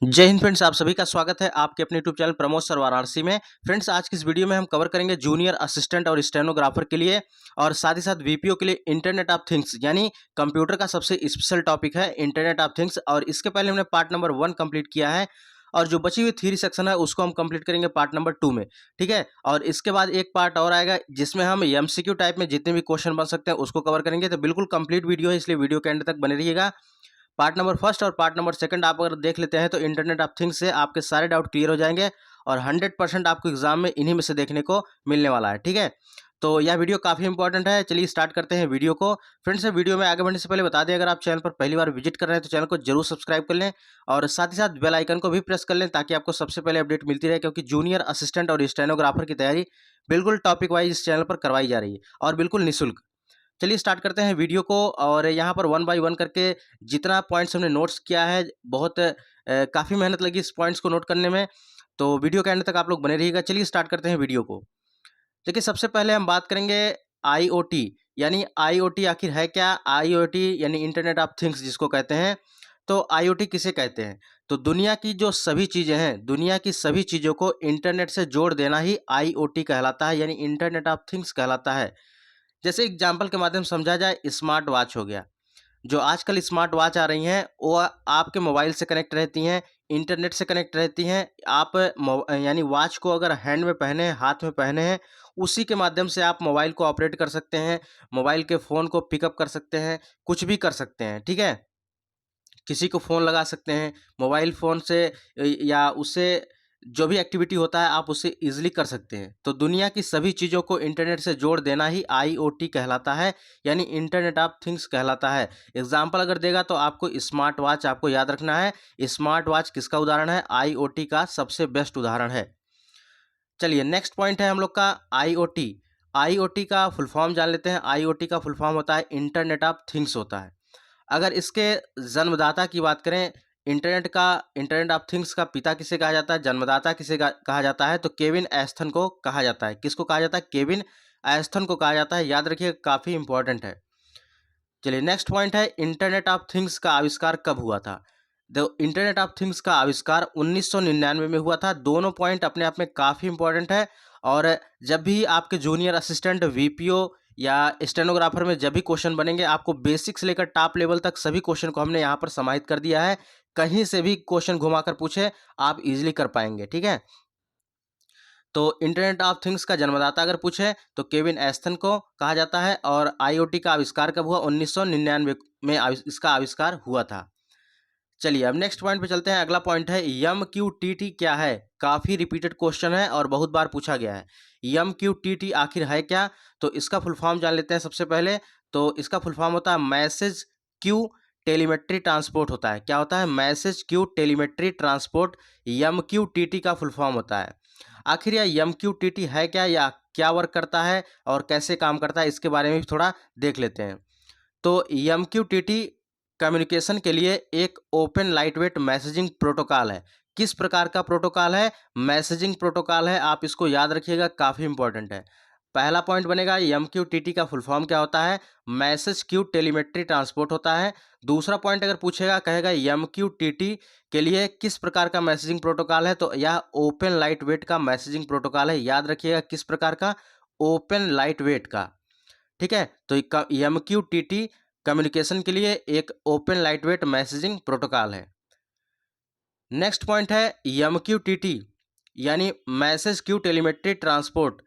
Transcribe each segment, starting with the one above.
जय हिंद फ्रेंड्स, आप सभी का स्वागत है आपके अपने YouTube channel Pramod sir Varanasi में। फ्रेंड्स, आज की इस वीडियो में हम कवर करेंगे जूनियर असिस्टेंट और स्टेनोग्राफर के लिए और साथ ही साथ वीपीओ के लिए इंटरनेट ऑफ थिंग्स, यानी कंप्यूटर का सबसे स्पेशल टॉपिक है इंटरनेट ऑफ थिंग्स। और इसके पहले हमने पार्ट नंबर 1 कंप्लीट किया है और जो बची हुई थ्योरी सेक्शन है उसको हम कंप्लीट करेंगे पार्ट नंबर 2 में। ठीक है, और इसके बाद एक पार्ट और आएगा जिसमें हम एमसीक्यू टाइप में जितने भी क्वेश्चन बन सकते हैं उसको कवर करेंगे। तो बिल्कुल कंप्लीट वीडियो है, इसलिए वीडियो के एंड तक बने रहिएगा। पार्ट नंबर फर्स्ट और पार्ट नंबर सेकंड आप अगर देख लेते हैं तो इंटरनेट ऑफ थिंग्स से आपके सारे डाउट क्लियर हो जाएंगे और 100% आपको एग्जाम में इन्हीं में से देखने को मिलने वाला है। ठीक है, तो यह वीडियो काफ़ी इंपॉर्टेंट है। चलिए स्टार्ट करते हैं वीडियो को। फ्रेंड्स, वीडियो में आगे बढ़ने से पहले बता दें, अगर आप चैनल पर पहली बार विजिट कर रहे हैं तो चैनल को जरूर सब्सक्राइब कर लें और साथ ही साथ बेल आइकन को भी प्रेस कर लें ताकि आपको सबसे पहले अपडेट मिलती रहे, क्योंकि जूनियर असिस्टेंट और स्टेनोग्राफर की तैयारी बिल्कुल टॉपिक वाइज इस चैनल पर करवाई जा रही है और बिल्कुल निःशुल्क। चलिए स्टार्ट करते हैं वीडियो को और यहाँ पर 1 बाय 1 करके जितना पॉइंट्स हमने नोट्स किया है, बहुत काफ़ी मेहनत लगी इस पॉइंट्स को नोट करने में, तो वीडियो के एंड तक आप लोग बने रहिएगा। चलिए स्टार्ट करते हैं वीडियो को। देखिए, सबसे पहले हम बात करेंगे आईओटी, यानी आईओटी आखिर है क्या। आईओटी यानी इंटरनेट ऑफ थिंग्स जिसको कहते हैं। तो आईओटी किसे कहते हैं? तो दुनिया की जो सभी चीज़ें हैं, दुनिया की सभी चीज़ों को इंटरनेट से जोड़ देना ही आईओटी कहलाता है, यानी इंटरनेट ऑफ थिंग्स कहलाता है। जैसे एग्जाम्पल के माध्यम से समझा जाए, स्मार्ट वॉच हो गया। जो आजकल स्मार्ट वॉच आ रही हैं वो आपके मोबाइल से कनेक्ट रहती हैं, इंटरनेट से कनेक्ट रहती हैं। आप यानी वॉच को अगर हैंड में पहने हैं, हाथ में पहने हैं, उसी के माध्यम से आप मोबाइल को ऑपरेट कर सकते हैं, मोबाइल के फ़ोन को पिकअप कर सकते हैं, कुछ भी कर सकते हैं। ठीक है, किसी को फ़ोन लगा सकते हैं मोबाइल फ़ोन से, या उससे जो भी एक्टिविटी होता है आप उससे ईज़िली कर सकते हैं। तो दुनिया की सभी चीज़ों को इंटरनेट से जोड़ देना ही आईओटी कहलाता है, यानी इंटरनेट ऑफ थिंग्स कहलाता है। एग्ज़ाम्पल अगर देगा तो आपको स्मार्ट वॉच आपको याद रखना है। स्मार्ट वॉच किसका उदाहरण है? आईओटी का सबसे बेस्ट उदाहरण है। चलिए नेक्स्ट पॉइंट है हम लोग का आईओटी। आईओटी का फुल फॉर्म जान लेते हैं। आईओटी का फुल फॉर्म होता है इंटरनेट ऑफ थिंग्स होता है। अगर इसके जन्मदाता की बात करें, इंटरनेट ऑफ थिंग्स का पिता किसे कहा जाता है, जन्मदाता किसे कहा जाता है, तो केविन एस्थन को कहा जाता है। किसको कहा जाता है? केविन एस्थन को कहा जाता है। याद रखिए, काफ़ी इंपॉर्टेंट है। चलिए नेक्स्ट पॉइंट है, इंटरनेट ऑफ थिंग्स का आविष्कार कब हुआ था। द इंटरनेट ऑफ थिंग्स का आविष्कार 1999 में हुआ था। दोनों पॉइंट अपने आप में काफ़ी इंपॉर्टेंट है और जब भी आपके जूनियर असिस्टेंट, वीपीओ या स्टेनोग्राफर में जब भी क्वेश्चन बनेंगे, आपको बेसिक से लेकर टॉप लेवल तक सभी क्वेश्चन को हमने यहाँ पर समाहित कर दिया है। कहीं से भी क्वेश्चन घुमाकर पूछे, आप इजीली कर पाएंगे। ठीक है, तो इंटरनेट ऑफ थिंग्स का जन्मदाता अगर पूछे तो केविन एस्थन को कहा जाता है। और आईओटी का आविष्कार कब हुआ? 1999 में इसका आविष्कार हुआ था। चलिए अब नेक्स्ट पॉइंट पे चलते हैं। अगला पॉइंट है यम क्यू टी टी क्या है। काफ़ी रिपीटेड क्वेश्चन है और बहुत बार पूछा गया है। यम क्यू टी टी आखिर है क्या? तो इसका फुल फॉर्म जान लेते हैं सबसे पहले। तो इसका फुल फॉर्म होता है मैसेज क्यू टेलीमेट्री ट्रांसपोर्ट होता है। क्या होता है? Message queue telemetry transport, M Q T T का फुल फॉर्म होता है। आखिर यह यम क्यू टी टी है क्या, या क्या वर्क करता है और कैसे काम करता है, इसके बारे में भी थोड़ा देख लेते हैं। तो MQTT कम्युनिकेशन के लिए एक ओपन लाइटवेट मैसेजिंग प्रोटोकॉल है। किस प्रकार का प्रोटोकॉल है? मैसेजिंग प्रोटोकॉल है। आप इसको याद रखिएगा, काफ़ी इंपॉर्टेंट है। पहला पॉइंट बनेगा MQTT का फुल फॉर्म क्या होता है? मैसेज क्यू टेलीमेट्री ट्रांसपोर्ट होता है। दूसरा पॉइंट अगर पूछेगा, कहेगा MQTT के लिए किस प्रकार का मैसेजिंग प्रोटोकॉल है, तो यह ओपन लाइट वेट का मैसेजिंग प्रोटोकॉल है। याद रखिएगा, किस प्रकार का? ओपन लाइट वेट का। ठीक है, तो MQTT कम्युनिकेशन के लिए एक ओपन लाइटवेट मैसेजिंग प्रोटोकॉल है। नेक्स्ट पॉइंट है MQTT यानी message queue telemetry transport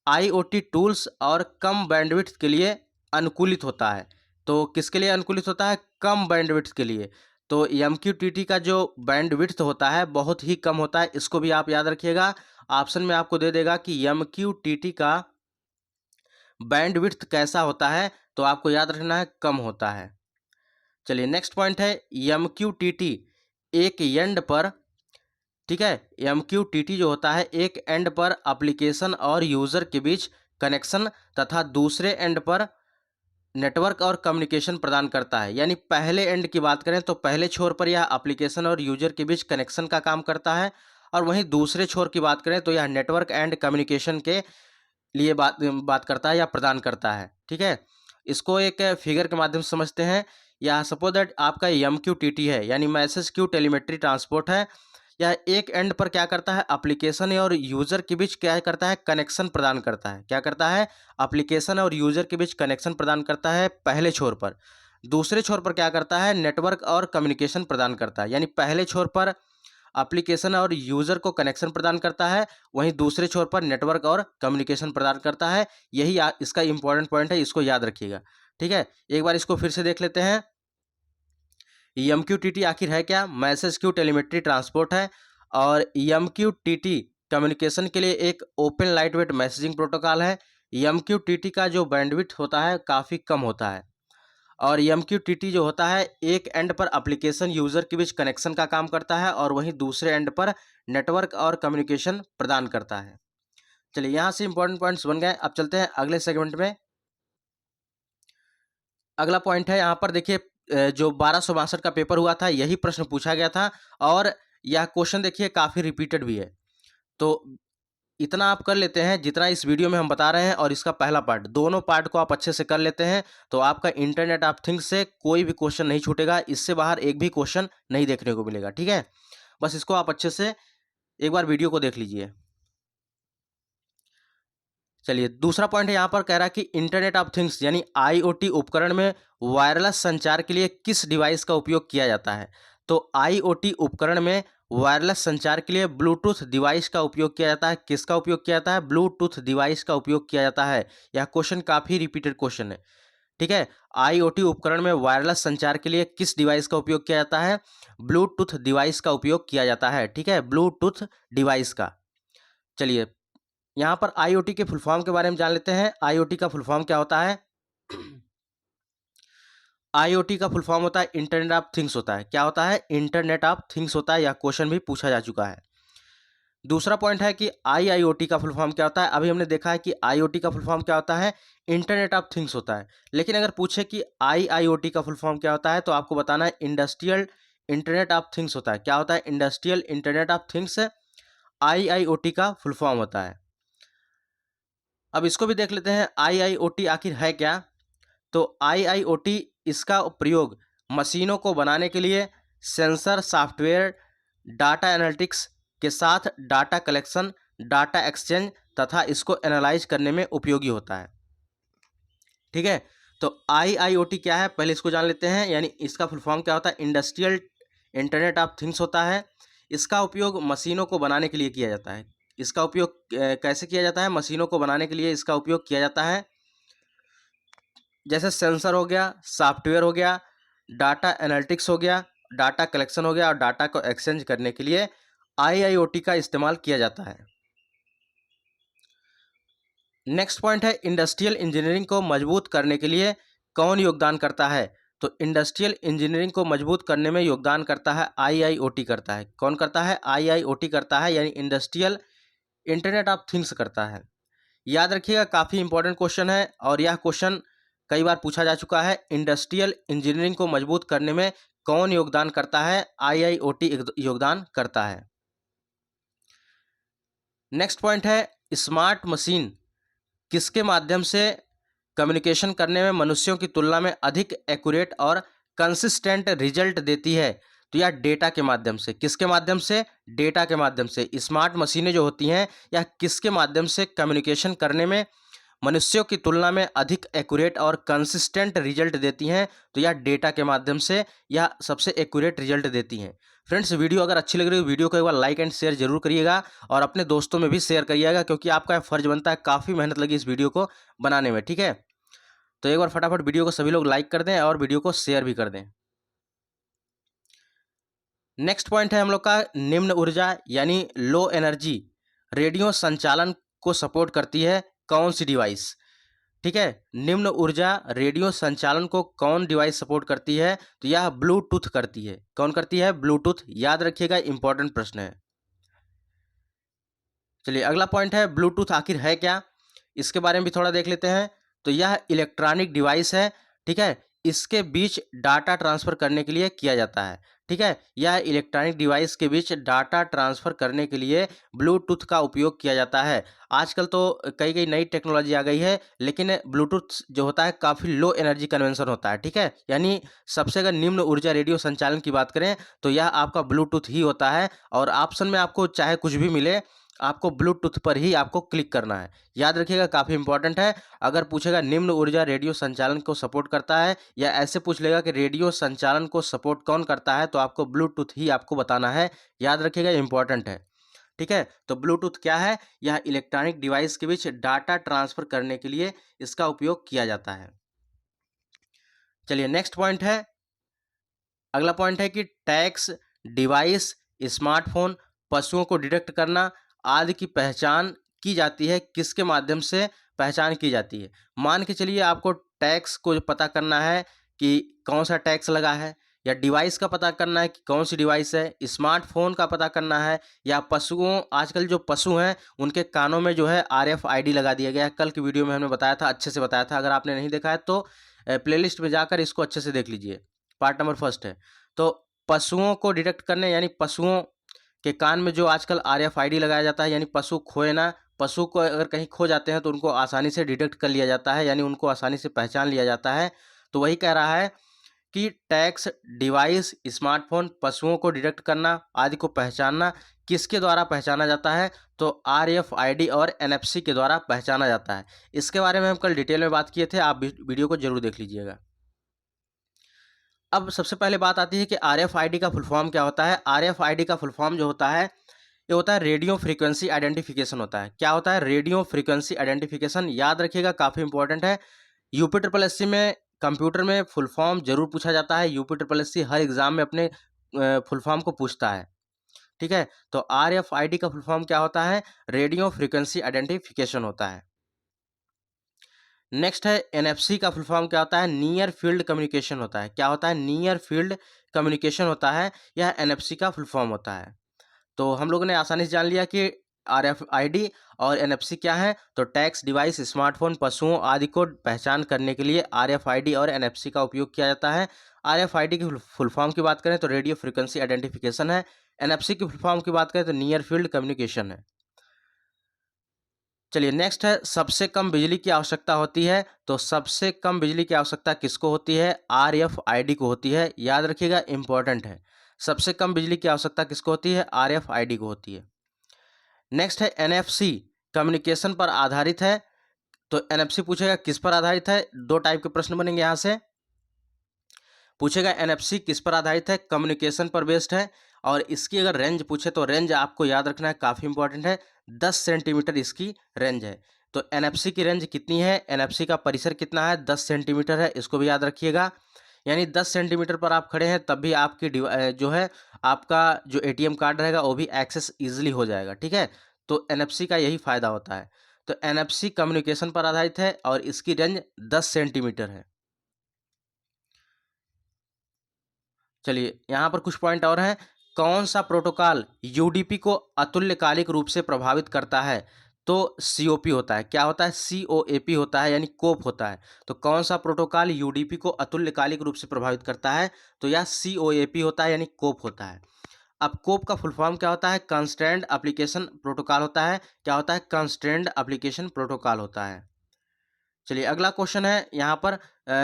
IoT tools और कम बैंडविड्थ के लिए अनुकूलित होता है। तो किसके लिए अनुकूलित होता है? कम बैंडविड्थ के लिए। तो MQTT का जो बैंडविड्थ होता है बहुत ही कम होता है, इसको भी आप याद रखिएगा। ऑप्शन में आपको दे देगा कि MQTT का बैंडविड्थ कैसा होता है, तो आपको याद रखना है कम होता है। चलिए नेक्स्ट पॉइंट है MQTT एक एंड पर, ठीक है, MQTT जो होता है एक एंड पर एप्लीकेशन और यूज़र के बीच कनेक्शन तथा दूसरे एंड पर नेटवर्क और कम्युनिकेशन प्रदान करता है। यानी पहले एंड की बात करें तो पहले छोर पर यह एप्लीकेशन और यूजर के बीच कनेक्शन का काम करता है, और वहीं दूसरे छोर की बात करें तो यह नेटवर्क एंड कम्युनिकेशन के लिए बात बात करता है या प्रदान करता है। ठीक है, इसको एक फिगर के माध्यम से समझते हैं। या सपोज दैट आपका MQTT है, यानी मैसेज क्यू टेलीमेट्री ट्रांसपोर्ट है। यह एक एंड पर क्या करता है, एप्लीकेशन और यूजर के बीच क्या करता है, कनेक्शन प्रदान करता है। क्या करता है, एप्लीकेशन और यूजर के बीच कनेक्शन प्रदान करता है पहले छोर पर। दूसरे छोर पर क्या करता है, नेटवर्क और कम्युनिकेशन प्रदान करता है। यानी पहले छोर पर एप्लीकेशन और यूजर को कनेक्शन प्रदान करता है, वहीं दूसरे छोर पर नेटवर्क और कम्युनिकेशन प्रदान करता है। यही इसका इंपॉर्टेंट पॉइंट है, इसको याद रखिएगा। ठीक है, एक बार इसको फिर से देख लेते हैं। MQTT आखिर है क्या, मैसेज क्यू टेलीमेट्री ट्रांसपोर्ट है। और MQTT कम्युनिकेशन के लिए एक ओपन लाइटवेट मैसेजिंग प्रोटोकॉल है। MQTT का जो बैंडविड्थ होता है काफ़ी कम होता है। और MQTT जो होता है एक एंड पर एप्लीकेशन यूज़र के बीच कनेक्शन का काम करता है और वहीं दूसरे एंड पर नेटवर्क और कम्युनिकेशन प्रदान करता है। चलिए, यहाँ से इंपॉर्टेंट पॉइंट्स बन गए। अब चलते हैं अगले सेगमेंट में। अगला पॉइंट है यहाँ पर देखिए, जो 1262 का पेपर हुआ था यही प्रश्न पूछा गया था और यह क्वेश्चन देखिए काफ़ी रिपीटेड भी है। तो इतना आप कर लेते हैं जितना इस वीडियो में हम बता रहे हैं, और इसका पहला पार्ट, दोनों पार्ट को आप अच्छे से कर लेते हैं तो आपका इंटरनेट ऑफ थिंग्स से कोई भी क्वेश्चन नहीं छूटेगा। इससे बाहर एक भी क्वेश्चन नहीं देखने को मिलेगा। ठीक है, बस इसको आप अच्छे से एक बार वीडियो को देख लीजिए। चलिए, दूसरा पॉइंट है यहाँ पर कह रहा है कि इंटरनेट ऑफ थिंग्स यानी IoT उपकरण में वायरलेस संचार के लिए किस डिवाइस का उपयोग किया जाता है। तो IoT उपकरण में वायरलेस संचार के लिए ब्लूटूथ डिवाइस का उपयोग किया जाता है। किसका उपयोग किया जाता है, ब्लूटूथ डिवाइस का उपयोग किया जाता है। यह क्वेश्चन काफ़ी रिपीटेड क्वेश्चन है। ठीक है, IoT उपकरण में वायरलेस संचार के लिए किस डिवाइस का उपयोग किया जाता है, ब्लूटूथ डिवाइस का उपयोग किया जाता है। ठीक है, ब्लूटूथ डिवाइस का। चलिए, यहाँ पर IoT के फुल फॉर्म के बारे में जान लेते हैं। IoT का फुल फॉर्म क्या होता है। IoT का फुल फॉर्म होता है इंटरनेट ऑफ थिंग्स होता है। क्या होता है, इंटरनेट ऑफ थिंग्स होता है। यह क्वेश्चन भी पूछा जा चुका है। दूसरा पॉइंट है कि IIoT का फुल फॉर्म क्या होता है। अभी हमने देखा है कि IoT का फुल फॉर्म क्या होता है, इंटरनेट ऑफ थिंग्स होता है। लेकिन अगर पूछे कि IIoT का फुल फॉर्म क्या होता है तो आपको बताना है इंडस्ट्रियल इंटरनेट ऑफ थिंग्स होता है। क्या होता है, industrial internet of things IIoT का फुल फॉर्म होता है। अब इसको भी देख लेते हैं, IIoT आखिर है क्या। तो IIoT, इसका प्रयोग मशीनों को बनाने के लिए, सेंसर, सॉफ्टवेयर, डाटा एनालिटिक्स के साथ डाटा कलेक्शन, डाटा एक्सचेंज तथा इसको एनालाइज करने में उपयोगी होता है। ठीक है, तो IIoT क्या है पहले इसको जान लेते हैं। यानी इसका फुल फॉर्म क्या होता है, इंडस्ट्रियल इंटरनेट ऑफ थिंग्स होता है। इसका उपयोग मशीनों को बनाने के लिए किया जाता है। इसका उपयोग कैसे किया जाता है, मशीनों को बनाने के लिए इसका उपयोग किया जाता है। जैसे सेंसर हो गया, सॉफ्टवेयर हो गया, डाटा एनालिटिक्स हो गया, डाटा कलेक्शन हो गया और डाटा को एक्सचेंज करने के लिए IIoT का इस्तेमाल किया जाता है। नेक्स्ट पॉइंट है, इंडस्ट्रियल इंजीनियरिंग को मजबूत करने के लिए कौन योगदान करता है। तो इंडस्ट्रियल इंजीनियरिंग को मजबूत करने में योगदान करता है IIoT करता है। कौन करता है, IIoT करता है, यानी इंडस्ट्रियल इंटरनेट ऑफ थिंग्स करता है। याद रखिएगा, काफ़ी इंपॉर्टेंट क्वेश्चन है और यह क्वेश्चन कई बार पूछा जा चुका है। इंडस्ट्रियल इंजीनियरिंग को मजबूत करने में कौन योगदान करता है, IIoT योगदान करता है। नेक्स्ट पॉइंट है, स्मार्ट मशीन किसके माध्यम से कम्युनिकेशन करने में मनुष्यों की तुलना में अधिक एक्यूरेट और कंसिस्टेंट रिजल्ट देती है। तो यह डेटा के माध्यम से। किसके माध्यम से, डेटा के माध्यम से। स्मार्ट मशीनें जो होती हैं यह किसके माध्यम से कम्युनिकेशन करने में मनुष्यों की तुलना में अधिक एक्यूरेट और कंसिस्टेंट रिजल्ट देती हैं। तो यह डेटा के माध्यम से यह सबसे एक्यूरेट रिजल्ट देती हैं। फ्रेंड्स, वीडियो अगर अच्छी लग रही हो वीडियो को एक बार लाइक एंड शेयर जरूर करिएगा और अपने दोस्तों में भी शेयर करिएगा, क्योंकि आपका फर्ज बनता है। काफ़ी मेहनत लगी इस वीडियो को बनाने में। ठीक है, तो एक बार फटाफट वीडियो को सभी लोग लाइक कर दें और वीडियो को शेयर भी कर दें। नेक्स्ट पॉइंट है हम लोग का, निम्न ऊर्जा यानी लो एनर्जी रेडियो संचालन को सपोर्ट करती है कौन सी डिवाइस। ठीक है, निम्न ऊर्जा रेडियो संचालन को कौन डिवाइस सपोर्ट करती है। तो यह ब्लूटूथ करती है। कौन करती है, ब्लूटूथ। याद रखिएगा, इंपॉर्टेंट प्रश्न है। चलिए, अगला पॉइंट है, ब्लूटूथ आखिर है क्या, इसके बारे में भी थोड़ा देख लेते हैं। तो यह इलेक्ट्रॉनिक डिवाइस है। ठीक है, इसके बीच डाटा ट्रांसफ़र करने के लिए किया जाता है, ठीक है? यह इलेक्ट्रॉनिक डिवाइस के बीच डाटा ट्रांसफ़र करने के लिए ब्लूटूथ का उपयोग किया जाता है। आजकल तो कई-कई नई टेक्नोलॉजी आ गई है, लेकिन ब्लूटूथ जो होता है काफ़ी लो एनर्जी कन्वेंशन होता है, ठीक है? यानी सबसे अगर निम्न ऊर्जा रेडियो संचालन की बात करें, तो यह आपका ब्लूटूथ ही होता है और ऑप्शन में आपको चाहे कुछ भी मिले, आपको ब्लूटूथ पर ही आपको क्लिक करना है। याद रखिएगा काफ़ी इंपॉर्टेंट है। अगर पूछेगा निम्न ऊर्जा रेडियो संचालन को सपोर्ट करता है या ऐसे पूछ लेगा कि रेडियो संचालन को सपोर्ट कौन करता है, तो आपको ब्लूटूथ ही आपको बताना है। याद रखिएगा इंपॉर्टेंट है, ठीक है? तो ब्लूटूथ क्या है? यह इलेक्ट्रॉनिक डिवाइस के बीच डाटा ट्रांसफ़र करने के लिए इसका उपयोग किया जाता है। चलिए नेक्स्ट पॉइंट है, अगला पॉइंट है कि टैग्स, डिवाइस, स्मार्टफ़ोन, पशुओं को डिटेक्ट करना आदि की पहचान की जाती है, किसके माध्यम से पहचान की जाती है? मान के चलिए आपको टैग्स को पता करना है कि कौन-सा टैग्स लगा है, या डिवाइस का पता करना है कि कौन-सी डिवाइस है, स्मार्टफ़ोन का पता करना है, या पशुओं, आजकल जो पशु हैं, उनके कानों में जो है आरएफआईडी लगा दिया गया है। कल की वीडियो में हमने बताया था, अच्छे से बताया था। अगर आपने नहीं देखा है तो प्लेलिस्ट में जाकर इसको अच्छे से देख लीजिए। पार्ट नंबर फर्स्ट है। तो पशुओं को डिटेक्ट करने, यानी पशुओं के कान में जो आजकल आरएफआईडी लगाया जाता है, यानी पशु खोए ना, पशु को अगर कहीं खो जाते हैं तो उनको आसानी से डिटेक्ट कर लिया जाता है, यानी उनको आसानी से पहचान लिया जाता है। तो वही कह रहा है कि टैग्स, डिवाइस, स्मार्टफ़ोन, पशुओं को डिटेक्ट करना आदि को पहचानना किसके द्वारा पहचाना जाता है? तो आरएफआईडी और एनएफसी के द्वारा पहचाना जाता है। इसके बारे में हम कल डिटेल में बात किए थे, आप वीडियो को ज़रूर देख लीजिएगा। अब सबसे पहले बात आती है कि आरएफआईडी का फुल फॉर्म क्या होता है? आरएफआईडी का फुल फॉर्म जो होता है, ये होता है रेडियो फ्रीक्वेंसी आइडेंटिफिकेशन होता है। क्या होता है? Radio frequency identification. याद रखिएगा काफ़ी इंपॉर्टेंट है। यूपी ट्रिपल एससी में कंप्यूटर में फुल फॉर्म जरूर पूछा जाता है। यूपी ट्रिपल एससी हर एग्जाम में अपने फुल फॉर्म को पूछता है, ठीक है? तो आरएफआईडी का फुल फॉर्म क्या होता है? रेडियो फ्रीक्वेंसी आइडेंटिफिकेशन होता है। नेक्स्ट है एनएफसी का फुल फॉर्म क्या होता है? नियर फील्ड कम्युनिकेशन होता है। क्या होता है? नियर फील्ड कम्युनिकेशन होता है। यह एनएफसी का फुल फॉर्म होता है। तो हम लोगों ने आसानी से जान लिया कि आरएफआईडी और एनएफसी क्या है। तो टैग्स, डिवाइस, स्मार्टफोन, पशुओं आदि को पहचान करने के लिए आरएफआईडी और एनएफसी का उपयोग किया जाता है। आरएफआईडी की फुल फॉर्म की बात करें तो रेडियो फ्रीक्वेंसी आइडेंटिफिकेशन है। एनएफसी की फुल फॉर्म की बात करें तो नियर फील्ड कम्युनिकेशन है। चलिए नेक्स्ट है, सबसे कम बिजली की आवश्यकता होती है। तो सबसे कम बिजली की आवश्यकता किसको होती है? आरएफआईडी को होती है। याद रखिएगा इंपॉर्टेंट है। सबसे कम बिजली की आवश्यकता किसको होती है? आरएफआईडी को होती है। नेक्स्ट है एनएफसी, कम्युनिकेशन पर आधारित है। तो एनएफसी पूछेगा किस पर आधारित है? दो टाइप के प्रश्न बनेंगे यहाँ से। पूछेगा एनएफसी किस पर आधारित है? कम्युनिकेशन पर बेस्ड है। और इसकी अगर रेंज पूछे तो रेंज आपको याद रखना है, काफ़ी इंपॉर्टेंट है। 10 सेंटीमीटर इसकी रेंज है। तो एनएफसी की रेंज कितनी है? एनएफसी का परिसर कितना है? 10 सेंटीमीटर है। इसको भी याद रखिएगा। यानी 10 सेंटीमीटर पर आप खड़े हैं तब भी आपकी जो है आपका जो एटीएम कार्ड रहेगा वो भी एक्सेस ईजिली हो जाएगा, ठीक है? तो एनएफसी का यही फ़ायदा होता है। तो एनएफसी कम्युनिकेशन पर आधारित है और इसकी रेंज 10 सेंटीमीटर है। चलिए यहाँ पर कुछ पॉइंट और हैं। कौन सा प्रोटोकॉल यूडीपी को अतुल्यकालिक रूप से प्रभावित करता है? तो सीओपी होता है। क्या होता है? सीओएपी होता है, यानी कोप होता है। तो कौन सा प्रोटोकॉल यूडीपी को अतुल्यकालिक रूप से प्रभावित करता है? तो यह सीओएपी होता है, यानी कोप होता है। अब कोप का फुल फॉर्म क्या होता है? कंस्ट्रेंड एप्लीकेशन प्रोटोकॉल होता है। क्या होता है? कंस्ट्रेंड एप्लीकेशन प्रोटोकॉल होता है। चलिए अगला क्वेश्चन है यहाँ पर,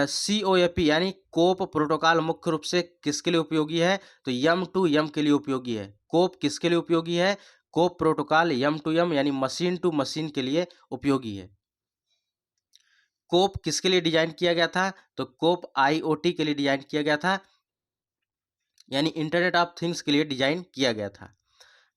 सीओएपी यानी कोप प्रोटोकॉल मुख्य रूप से किसके लिए उपयोगी है? तो यम टू यम के लिए उपयोगी है। कोप किसके लिए उपयोगी है? कोप प्रोटोकॉल यम टू यम यानी मशीन टू मशीन के लिए उपयोगी है। कोप किसके लिए डिजाइन किया गया था? तो कोप आईओटी के लिए डिजाइन किया गया था, यानी इंटरनेट ऑफ थिंग्स के लिए डिजाइन किया गया था।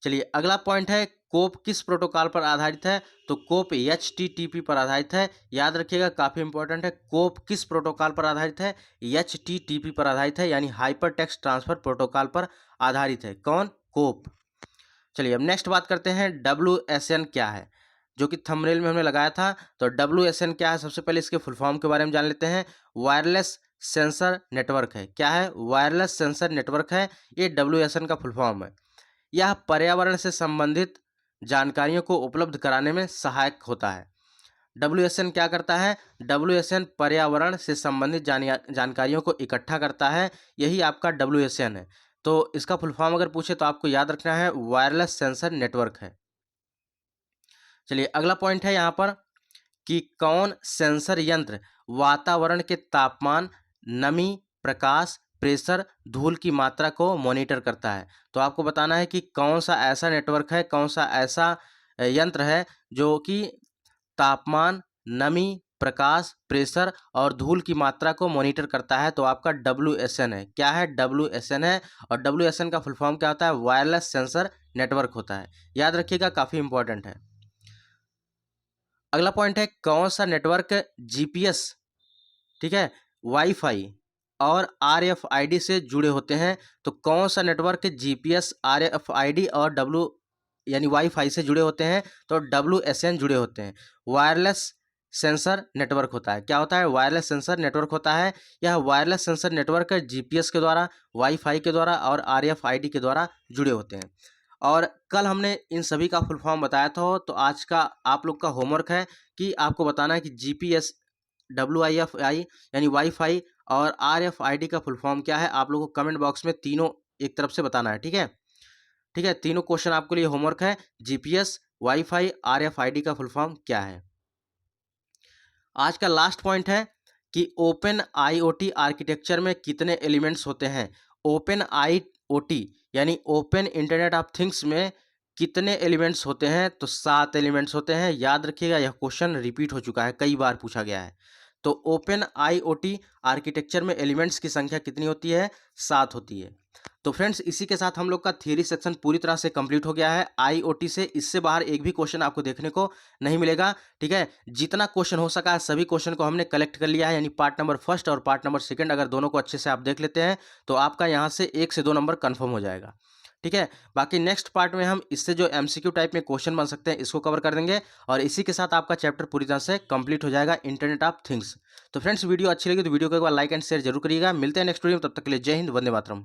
चलिए अगला पॉइंट है, कोप किस प्रोटोकॉल पर आधारित है? तो कोप एचटीटीपी पर आधारित है। याद रखिएगा काफ़ी इंपॉर्टेंट है। कोप किस प्रोटोकॉल पर आधारित है? एचटीटीपी पर आधारित है, यानी हाइपर टेक्स्ट ट्रांसफर प्रोटोकॉल पर आधारित है। कौन? कोप। चलिए अब नेक्स्ट बात करते हैं, WSN क्या है, जो कि थंबनेल में हमने लगाया था। तो WSN क्या है? सबसे पहले इसके फुल फॉर्म के बारे में जान लेते हैं। वायरलेस सेंसर नेटवर्क है। क्या है? वायरलेस सेंसर नेटवर्क है। ये WSN का फुल फॉर्म है। यह पर्यावरण से संबंधित जानकारियों को उपलब्ध कराने में सहायक होता है। WSN क्या करता है? WSN पर्यावरण से संबंधित जानकारियों को इकट्ठा करता है, यही आपका WSN है। तो इसका फुल फॉर्म अगर पूछे तो आपको याद रखना है वायरलेस सेंसर नेटवर्क है। चलिए अगला पॉइंट है यहाँ पर कि कौन सेंसर यंत्र वातावरण के तापमान, नमी, प्रकाश, प्रेशर, धूल की मात्रा को मॉनिटर करता है। तो आपको बताना है कि कौन सा ऐसा नेटवर्क है, कौन सा ऐसा यंत्र है जो कि तापमान, नमी, प्रकाश, प्रेशर और धूल की मात्रा को मॉनिटर करता है। तो आपका WSN है। क्या है? WSN है। और WSN का फुल फॉर्म क्या होता है? वायरलेस सेंसर नेटवर्क होता है। याद रखिएगा, काफ़ी इंपॉर्टेंट है। अगला पॉइंट है कौन सा नेटवर्क GPS, ठीक है, वाईफाई और RFID से जुड़े होते हैं। तो कौन सा नेटवर्क GPS, RFID और यानी वाईफाई से जुड़े होते हैं? तो WSN जुड़े होते हैं। वायरलेस सेंसर नेटवर्क होता है। क्या होता है? वायरलेस सेंसर नेटवर्क होता है। यह वायरलेस सेंसर नेटवर्क GPS के द्वारा, वाईफाई के द्वारा और RFID के द्वारा जुड़े होते हैं। और कल हमने इन सभी का फुल फॉर्म बताया था। तो आज का आप लोग का होमवर्क है कि आपको बताना है कि GPS, WIFI यानी वाईफाई और RFID का फुल फॉर्म क्या है। आप लोगों को कमेंट बॉक्स में तीनों एक तरफ से बताना है। ठीक है, ठीक है, तीनों क्वेश्चन आपके लिए होमवर्क है। GPS, वाईफाई, RFID का फुल फॉर्म क्या है। आज का लास्ट पॉइंट है कि ओपन IoT आर्किटेक्चर में कितने एलिमेंट्स होते हैं। ओपन IoT यानी ओपन इंटरनेट ऑफ थिंग्स में कितने एलिमेंट्स होते हैं? तो 7 एलिमेंट्स होते हैं। याद रखिएगा, यह क्वेश्चन रिपीट हो चुका है, कई बार पूछा गया है। तो ओपन IoT आर्किटेक्चर में एलिमेंट्स की संख्या कितनी होती है? 7 होती है। तो फ्रेंड्स, इसी के साथ हम लोग का थियरी सेक्शन पूरी तरह से कंप्लीट हो गया है। IoT से इससे बाहर एक भी क्वेश्चन आपको देखने को नहीं मिलेगा। ठीक है, जितना क्वेश्चन हो सका है सभी क्वेश्चन को हमने कलेक्ट कर लिया है। यानी पार्ट नंबर 1 और पार्ट नंबर 2 अगर दोनों को अच्छे से आप देख लेते हैं तो आपका यहाँ से 1 से 2 नंबर कन्फर्म हो जाएगा। ठीक है, बाकी नेक्स्ट पार्ट में हम इससे जो MCQ टाइप में क्वेश्चन बन सकते हैं इसको कवर कर देंगे। और इसी के साथ आपका चैप्टर पूरी तरह से कंप्लीट हो जाएगा, इंटरनेट ऑफ थिंग्स। तो फ्रेंड्स, वीडियो अच्छी लगी तो वीडियो को एक बार लाइक एंड शेयर जरूर करिएगा। मिलते हैं नेक्स्ट वीडियो में, तब तक के लिए जय हिंद, वंदे मातरम।